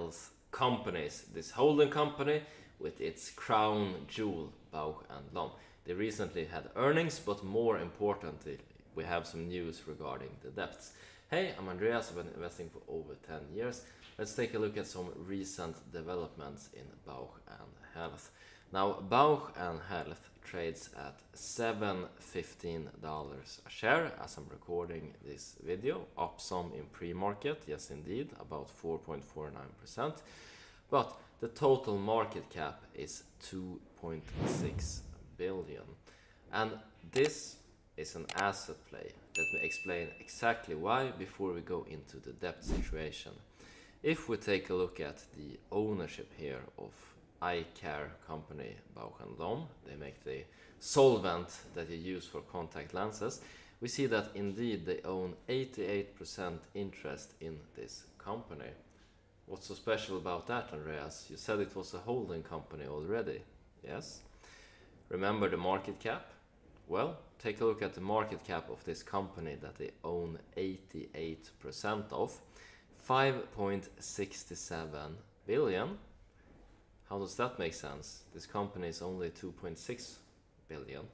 Health companies, this holding company with its crown jewel, Bauch & Lomb. They recently had earnings, but more importantly, we have some news regarding the debts. Hey, I'm Andreas, I've been investing for over 10 years. Let's take a look at some recent developments in Bauch & Health. Now, Bauch & Health trades at $7.15 a share as I'm recording this video, up some in pre-market, yes indeed, about 4.49%, but the total market cap is 2.6 billion. And this is an asset play. Let me explain exactly why before we go into the debt situation. If we take a look at the ownership here of eye care company Bauch & Lomb, they make the solvent that you use for contact lenses, we see that indeed they own 88% interest in this company. What's so special about that, Andreas? You said it was a holding company already, yes? Remember the market cap? Well, take a look at the market cap of this company that they own 88% of, 5.67 billion. How does that make sense? This company is only 2.6 billion.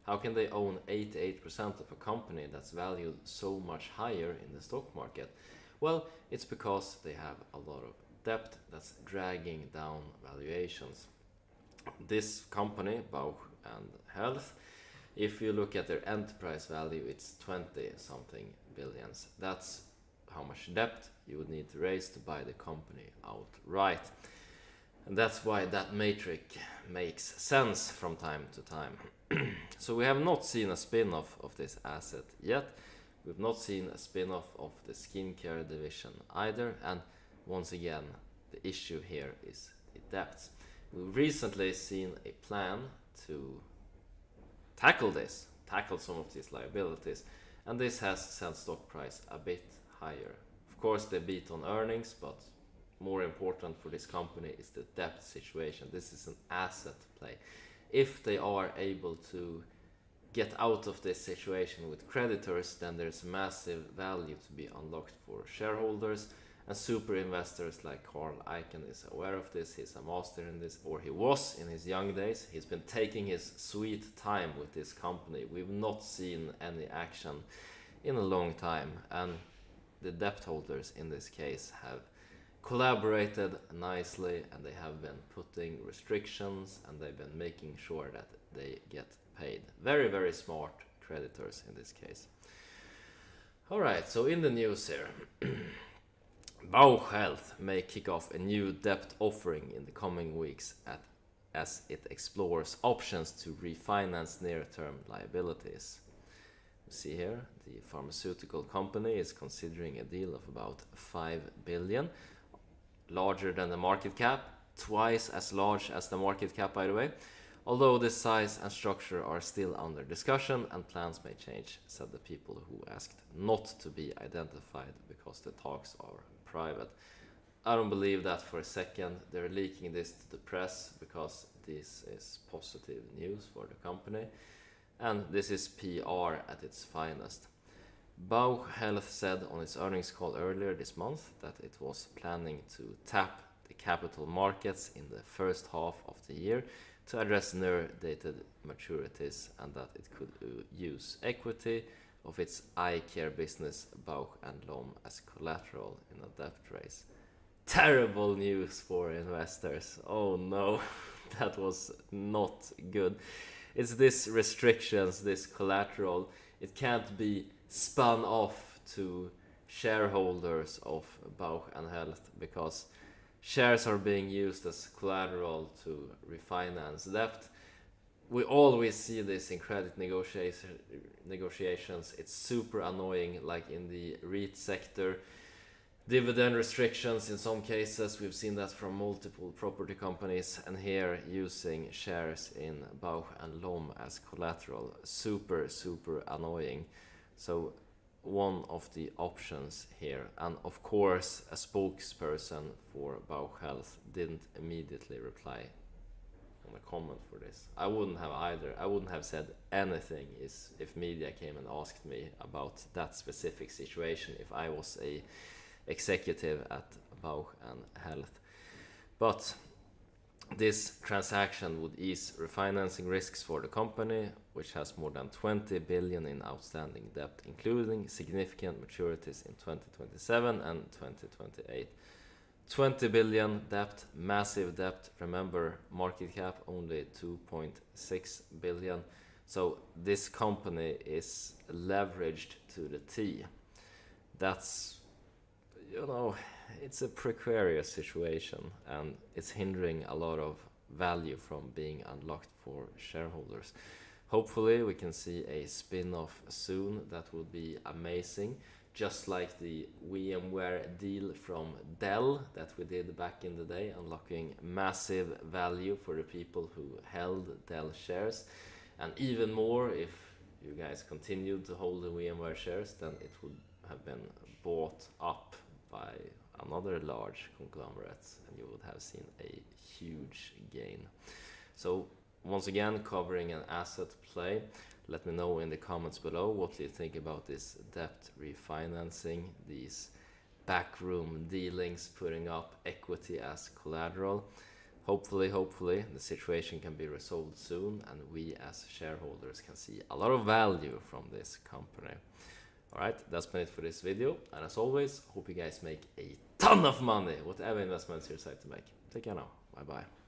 How can they own 88% of a company that's valued so much higher in the stock market? Well, it's because they have a lot of debt that's dragging down valuations. This company, Bauch & Health, if you look at their enterprise value, it's 20 something billions. That's how much debt you would need to raise to buy the company outright. And that's why that matrix makes sense from time to time. So we have not seen a spin-off of this asset yet. We've not seen a spin-off of the skincare division either. And once again, the issue here is the debts. We've recently seen a plan to tackle some of these liabilities, and this has sent stock price a bit higher. Of course, they beat on earnings, but more important for this company is the debt situation. This is an asset play. If they are able to get out of this situation with creditors, then there's massive value to be unlocked for shareholders, and super investors like Carl Icahn is aware of this. He's a master in this, or he was in his young days. He's been taking his sweet time with this company. We've not seen any action in a long time, and the debt holders in this case have collaborated nicely, and they have been putting restrictions, and they've been making sure that they get paid. Very, very smart creditors in this case. Alright, so in the news here, Bauch Health may kick off a new debt offering in the coming weeks as it explores options to refinance near-term liabilities. You see here, the pharmaceutical company is considering a deal of about 5 billion, larger than the market cap, twice as large as the market cap, by the way. Although the size and structure are still under discussion and plans may change, said the people who asked not to be identified because the talks are private. I don't believe that for a second. They're leaking this to the press because this is positive news for the company, and this is PR at its finest. Bauch Health said on its earnings call earlier this month that it was planning to tap the capital markets in the first half of the year to address near-dated maturities, and that it could use equity of its eye care business Bauch & Lomb as collateral in a debt raise. Terrible news for investors. Oh no, that was not good. It's this restrictions, this collateral. It can't be spun off to shareholders of Bauch & Health because shares are being used as collateral to refinance debt. We always see this in credit negotiations. It's super annoying, like in the REIT sector. Dividend restrictions in some cases, we've seen that from multiple property companies, and here using shares in Bauch & Lomb as collateral. Super, super annoying. So one of the options here, and of course a spokesperson for Bauch Health didn't immediately reply on a comment for this. I wouldn't have either. I wouldn't have said anything if media came and asked me about that specific situation if I was a executive at Bausch and Health. But this transaction would ease refinancing risks for the company, which has more than 20 billion in outstanding debt, including significant maturities in 2027 and 2028. 20 billion debt, massive debt. Remember, market cap only 2.6 billion. So this company is leveraged to the T. That's, it's a precarious situation, and it's hindering a lot of value from being unlocked for shareholders. Hopefully we can see a spin-off soon. That would be amazing, just like the VMware deal from Dell that we did back in the day, unlocking massive value for the people who held Dell shares. And even more, if you guys continued to hold the VMware shares, then it would have been bought up by another large conglomerate, and you would have seen a huge gain. So once again, covering an asset play. Let me know in the comments below what you think about this debt refinancing, these backroom dealings, putting up equity as collateral. Hopefully the situation can be resolved soon, and we as shareholders can see a lot of value from this company. Alright, that's been it for this video, and as always, hope you guys make a ton of money, whatever investments you decide to make. Take care now, bye bye.